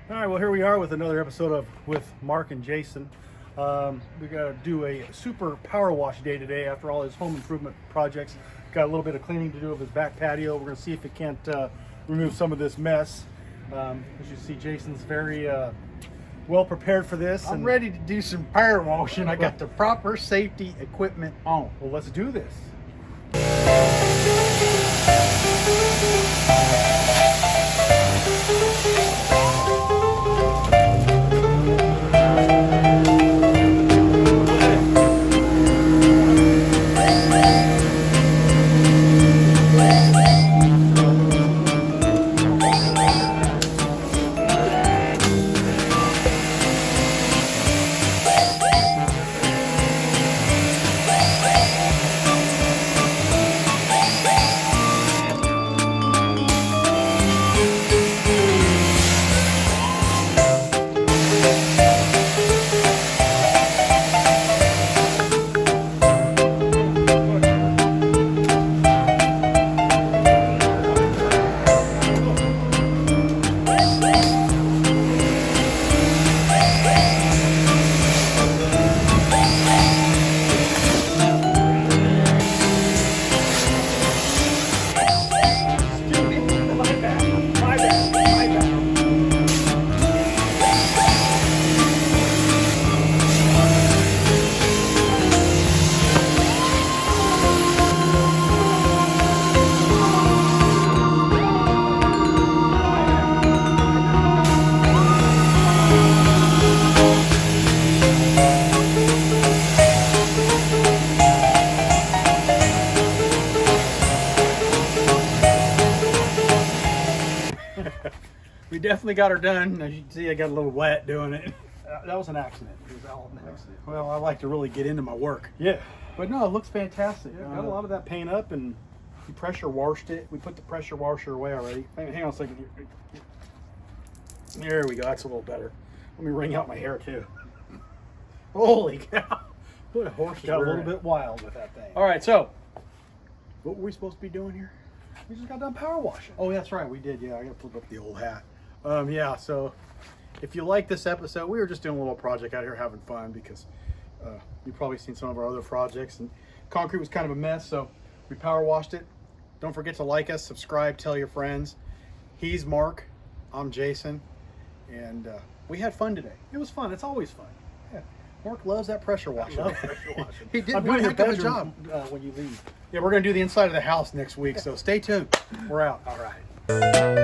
All right, well, here we are with another episode of With Mark and Jason. We got to do a super power wash day today after all his home improvement projects. Got a little bit of cleaning to do of his back patio. We're going to see if it can't remove some of this mess. As you see, Jason's very well prepared for this. I'm ready to do some power washing. I got the proper safety equipment on. Well, let's do this. We definitely got her done. As you can see, I got a little wet doing it. That was an accident. It was all an accident. Well, I like to really get into my work. Yeah. But no, it looks fantastic. Yeah, got a lot of that paint up, and we pressure washed it. We put the pressure washer away already. Hang on a second. There we go. That's a little better. Let me wring out my hair too. Holy cow! What a horse Got a little bit wild with that thing. All right, so what were we supposed to be doing here? We just got done power washing. Oh, that's right, we did. Yeah, I gotta flip up the old hat. Yeah, so if you like this episode, we were just doing a little project out here having fun because you've probably seen some of our other projects, and concrete was kind of a mess, so we power washed it. Don't forget to like us, subscribe, tell your friends. He's Mark, I'm Jason, and we had fun today. It was fun. It's always fun. Yeah. Mark loves that pressure washing. I love pressure washing. He did I'm one doing your heck of a bedroom job. when you leave. Yeah, we're gonna do the inside of the house next week, so stay tuned. We're out. All right.